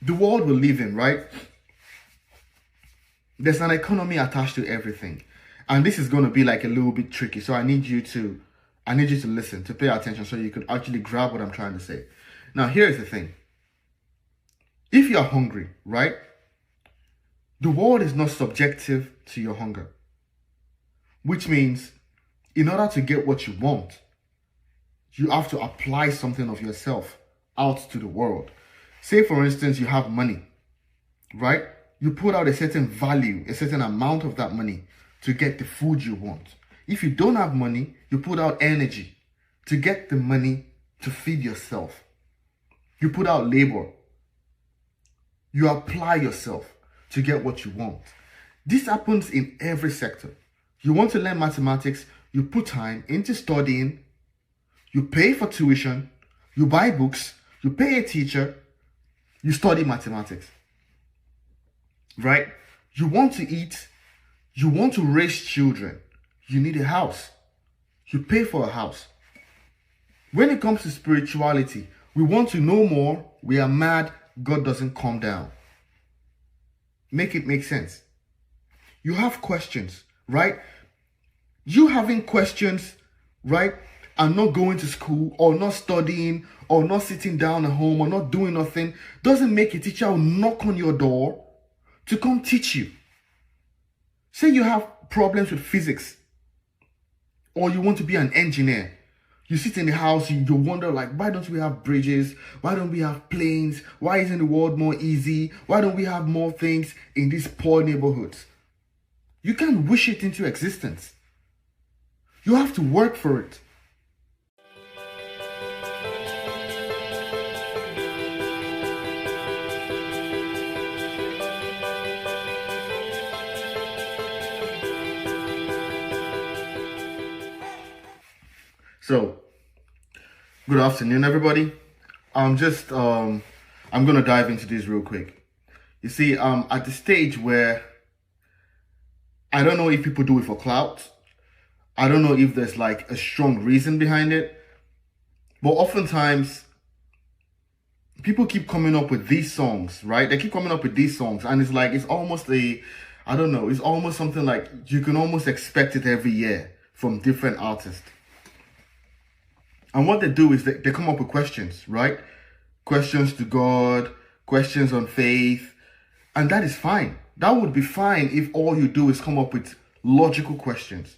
the world we live in, right? There's an economy attached to everything. And this is going to be like a little bit tricky. So I need you to listen, to pay attention so you can actually grab what I'm trying to say. Now, here's the thing. If you're hungry, right? The world is not subjective to your hunger. Which means in order to get what you want, you have to apply something of yourself out to the world. Say, for instance, you have money, right? You put out a certain value, a certain amount of that money to get the food you want. If you don't have money, you put out energy to get the money to feed yourself. You put out labor. You apply yourself to get what you want. This happens in every sector. You want to learn mathematics, you put time into studying, you pay for tuition, you buy books, you pay a teacher, you study mathematics. Right? You want to eat, you want to raise children, you need a house. You pay for a house. When it comes to spirituality, we want to know more, we are mad, God doesn't come down. Make it make sense. You have questions, right? You having questions, right, and not going to school or not studying or not sitting down at home or not doing nothing doesn't make a teacher knock on your door to come teach you. Say you have problems with physics or you want to be an engineer. You sit in the house, you wonder like, why don't we have bridges? Why don't we have planes? Why isn't the world more easy? Why don't we have more things in these poor neighborhoods? You can't wish it into existence. You have to work for it. So, good afternoon, everybody. I'm gonna dive into this real quick. You see, at the stage where I don't know if people do it for clout. I don't know if there's like a strong reason behind it, but oftentimes people keep coming up with these songs, right? They keep coming up with these songs, and it's like, it's almost it's almost something like you can almost expect it every year from different artists. And what they do is they come up with questions, right? Questions to God, questions on faith, and that is fine. That would be fine if all you do is come up with logical questions.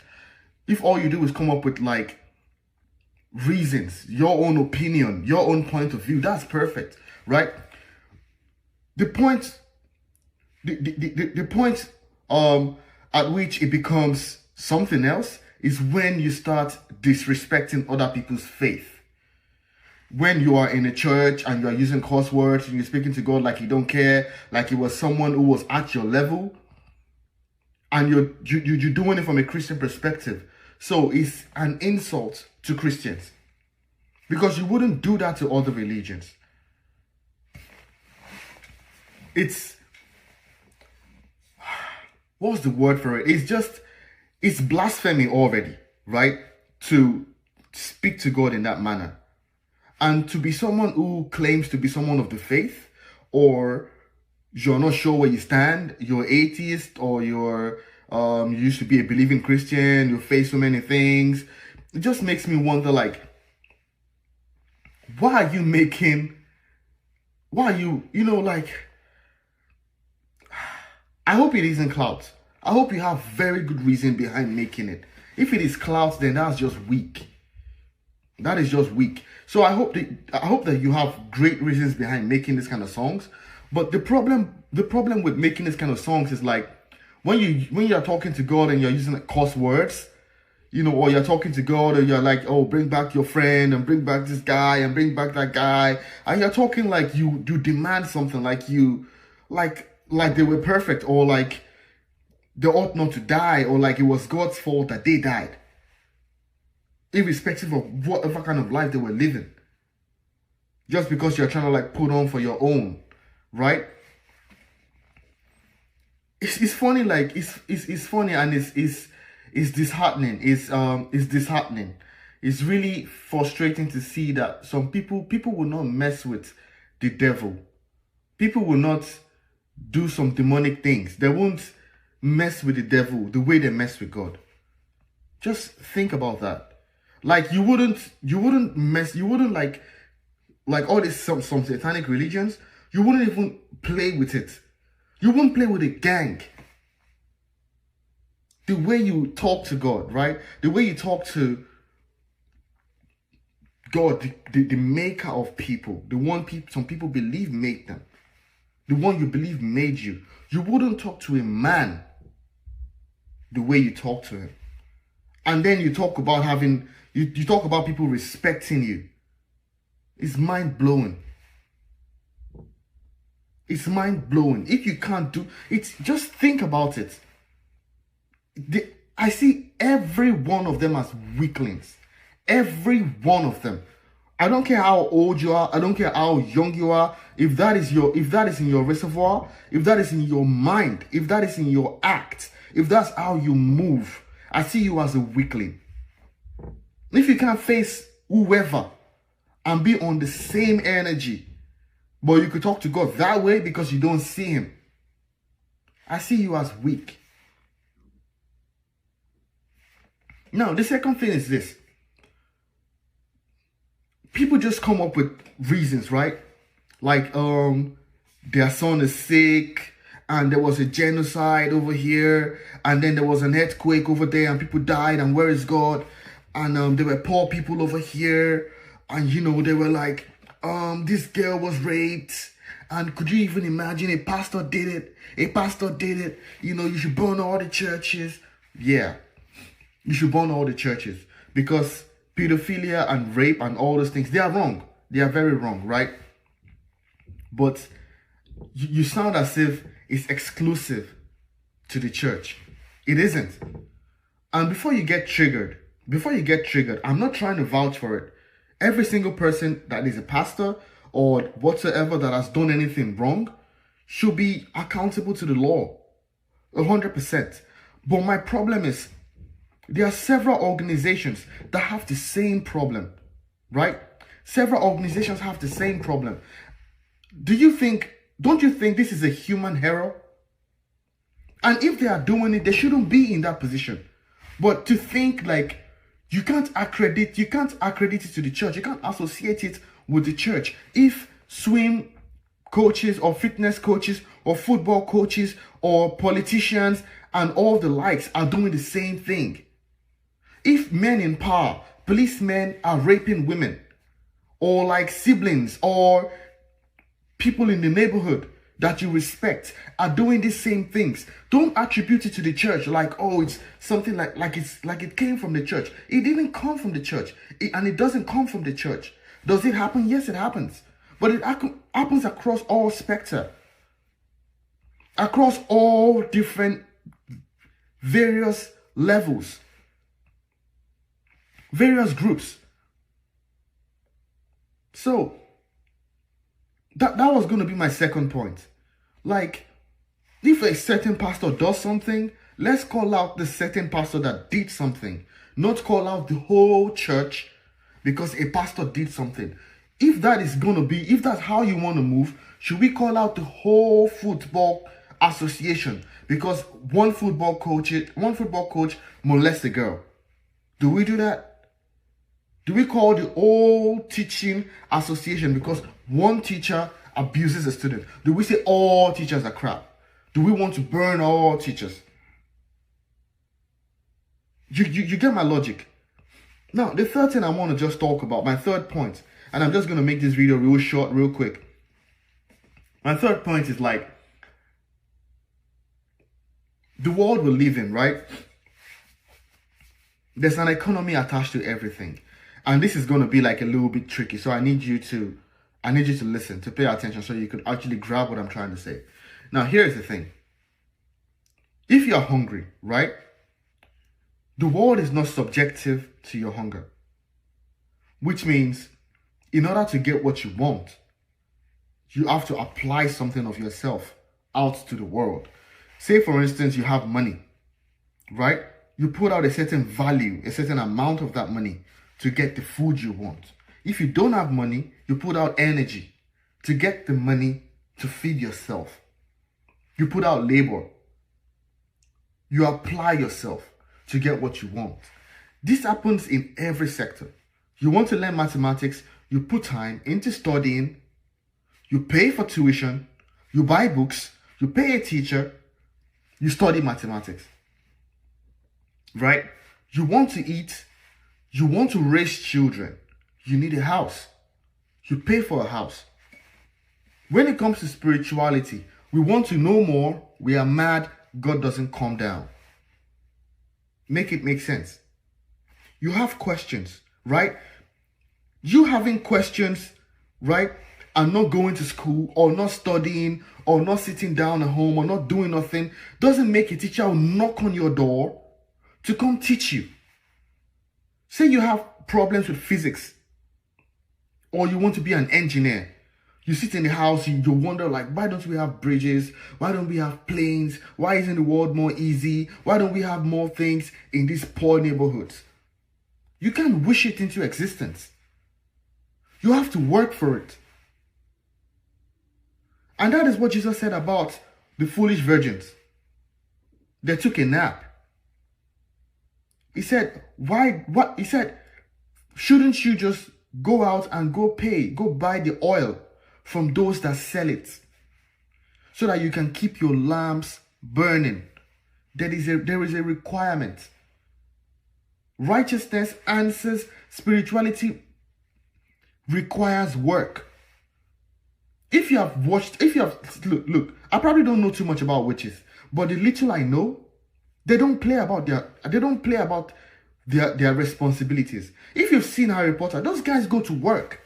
If all you do is come up with like reasons, your own opinion, your own point of view, that's perfect, right? The point at which it becomes something else is when you start disrespecting other people's faith. When you are in a church and you are using curse words and you're speaking to God like you don't care, like it was someone who was at your level, and you're doing it from a Christian perspective. So it's an insult to Christians, because you wouldn't do that to other religions. What's the word for it? It's blasphemy already, right? To speak to God in that manner. And to be someone who claims to be someone of the faith, or you're not sure where you stand, you're atheist, or you used to be a believing Christian, you face so many things. It just makes me wonder, like, why are you, I hope it isn't clout. I hope you have very good reason behind making it. If it is clout, then that's just weak. That is just weak. So I hope that you have great reasons behind making this kind of songs. But the problem with making this kind of songs is like, when you're talking to God and you're using like curse words, or you're talking to God and you're like, oh, bring back your friend and bring back this guy and bring back that guy, and you're talking like you demand something, like they were perfect, or like they ought not to die, or like it was God's fault that they died, irrespective of whatever kind of life they were living, just because you're trying to like put on for your own, right? It's funny, like it's funny, and it's disheartening. It's disheartening. It's really frustrating to see that some people will not mess with the devil People will not do some demonic things. They won't mess with the devil the way they mess with God. Just think about that. Like you wouldn't like all these some satanic religions, you wouldn't even play with it. You wouldn't play with a gang. The way you talk to God, right? The way you talk to God, the maker of people, the one some people believe made them, the one you believe made you. You wouldn't talk to a man the way you talk to him. And then you talk about you talk about people respecting you. It's mind-blowing. It's mind-blowing. If you can't do it, just think about it. I see every one of them as weaklings. Every one of them. I don't care how old you are. I don't care how young you are. If that is in your reservoir, if that is in your mind, if that is in your act, if that's how you move, I see you as a weakling. If you can't face whoever and be on the same energy, but you could talk to God that way because you don't see him, I see you as weak. Now, the second thing is this. People just come up with reasons, right? Like, their son is sick, and there was a genocide over here, and then there was an earthquake over there, and people died, and where is God? And there were poor people over here, and they were like, this girl was raped, and could you even imagine a pastor did it? A pastor did it. You should burn all the churches. Yeah, you should burn all the churches, because pedophilia and rape and all those things, they are wrong. They are very wrong, right? But you sound as if it's exclusive to the church. It isn't. And before you get triggered, I'm not trying to vouch for it. Every single person that is a pastor or whatsoever that has done anything wrong should be accountable to the law, 100%. But my problem is, there are several organizations that have the same problem, right? Several organizations have the same problem. Don't you think this is a human error? And if they are doing it, they shouldn't be in that position. But to think like you can't accredit it to the church, you can't associate it with the church. If swim coaches or fitness coaches or football coaches or politicians and all the likes are doing the same thing, if men in power, policemen are raping women, or like siblings or people in the neighborhood that you respect are doing these same things, don't attribute it to the church like, oh, it's something like it came from the church. It didn't come from the church, and it doesn't come from the church. Does it happen? Yes, it happens. But it happens across all spectra, across all different various levels, various groups. So that was going to be my second point. Like, if a certain pastor does something, let's call out the certain pastor that did something, not call out the whole church because a pastor did something. If that's how you want to move, should we call out the whole football association because one football coach molests a girl? Do we do that? Do we call the whole teaching association because one teacher abuses a student? Do we say all teachers are crap? Do we want to burn all teachers? You get my logic. Now, the third thing I want to just talk about, my third point, and I'm just going to make this video real short, real quick. My third point is like, the world we live in, right? There's an economy attached to everything. And this is going to be like a little bit tricky. So I need you to listen, to pay attention so you could actually grab what I'm trying to say. Now, here's the thing. If you're hungry, right? The world is not subjective to your hunger. Which means, in order to get what you want, you have to apply something of yourself out to the world. Say, for instance, you have money, right? You put out a certain value, a certain amount of that money to get the food you want. If you don't have money, you put out energy to get the money to feed yourself. You put out labor. You apply yourself to get what you want. This happens in every sector. You want to learn mathematics, you put time into studying, you pay for tuition, you buy books, you pay a teacher, you study mathematics. Right? You want to eat, you want to raise children, you need a house. You pay for a house. When it comes to spirituality, we want to know more, we are mad, God doesn't come down. Make it make sense. You have questions, right? You having questions, right, and not going to school or not studying or not sitting down at home or not doing nothing doesn't make a teacher knock on your door to come teach you. Say you have problems with physics or you want to be an engineer. You sit in the house, you wonder like, why don't we have bridges? Why don't we have planes? Why isn't the world more easy? Why don't we have more things in these poor neighborhoods? You can't wish it into existence. You have to work for it. And that is what Jesus said about the foolish virgins. They took a nap. He said, He said, shouldn't you just go out and go buy the oil from those that sell it, so that you can keep your lamps burning? There is a requirement. Righteousness answers, spirituality requires work. Look, I probably don't know too much about witches, but the little I know, they don't play about their responsibilities. If you've seen Harry Potter, those guys go to work.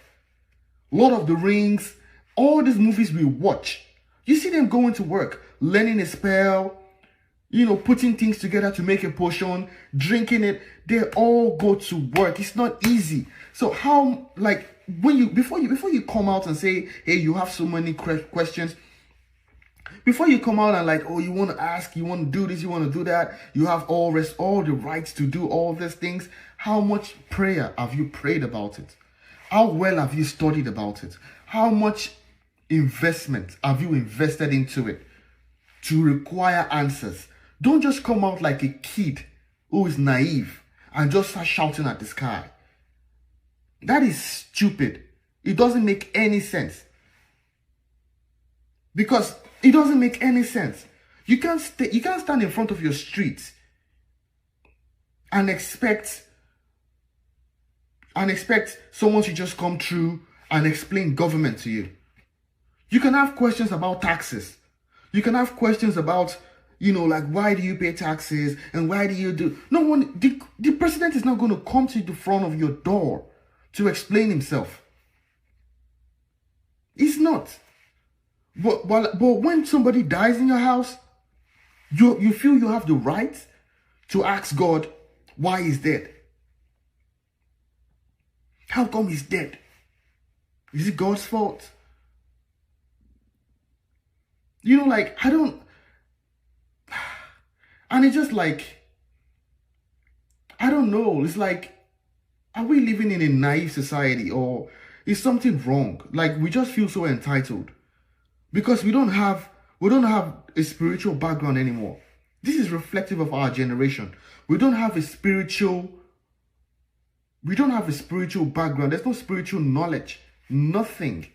Lord of the Rings, all these movies we watch, you see them going to work, learning a spell, putting things together to make a potion, drinking it. They all go to work. It's not easy. So how, before you come out and say, hey, you have so many questions, before you come out and you want to ask, you want to do this, you want to do that, you have all the rights to do all these things. How much prayer have you prayed about it? How well have you studied about it? How much investment have you invested into it to require answers? Don't just come out like a kid who is naive and just start shouting at the sky. That is stupid. It doesn't make any sense. Because it doesn't make any sense. You can't stand in front of your street and expect someone to just come through and explain government to you. You can have questions about taxes. You can have questions about, why do you pay taxes and why do you do... No one, the president is not going to come to the front of your door to explain himself. It's not. But when somebody dies in your house, you feel you have the right to ask God why he's dead. How come he's dead? Is it God's fault? I don't... And it's just I don't know. It's are we living in a naive society, or is something wrong? We just feel so entitled because we don't have a spiritual background anymore. This is reflective of our generation. We don't have a spiritual background. There's no spiritual knowledge. Nothing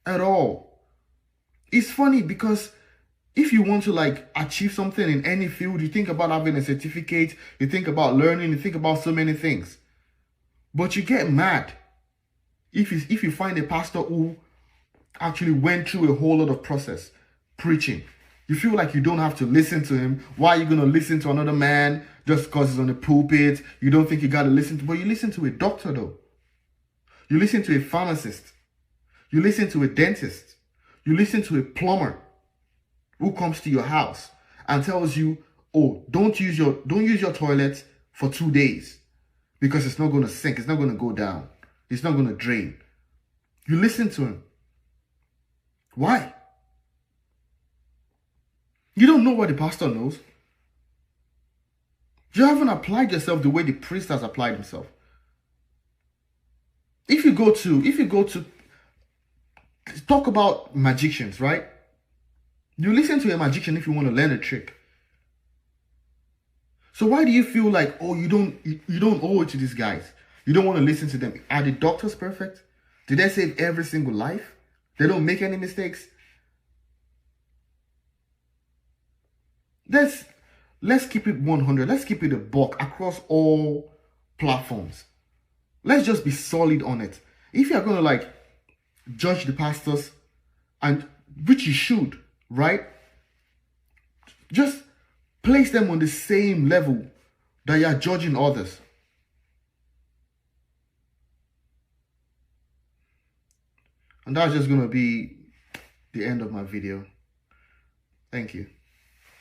at all. It's funny because if you want to achieve something in any field, you think about having a certificate, you think about learning, you think about so many things. But you get mad if you find a pastor who actually went through a whole lot of process preaching. You feel like you don't have to listen to him. Why are you going to listen to another man just because he's on the pulpit? You don't think you got to listen to... But you listen to a doctor though. You listen to a pharmacist. You listen to a dentist. You listen to a plumber who comes to your house and tells you, oh, don't use your toilet for 2 days because it's not going to sink. It's not going to go down. It's not going to drain. You listen to him. Why? You don't know what the pastor knows. You haven't applied yourself the way the priest has applied himself. If you go to Talk about magicians, right? You listen to a magician if you want to learn a trick. So why do you feel like, oh, you don't owe it to these guys? You don't want to listen to them. Are the doctors perfect? Did they save every single life? They don't make any mistakes? Let's keep it 100. Let's keep it a buck across all platforms. Let's just be solid on it. If you're going to like judge the pastors, and which you should, right? Just place them on the same level that you're judging others. And that's just going to be the end of my video. Thank you.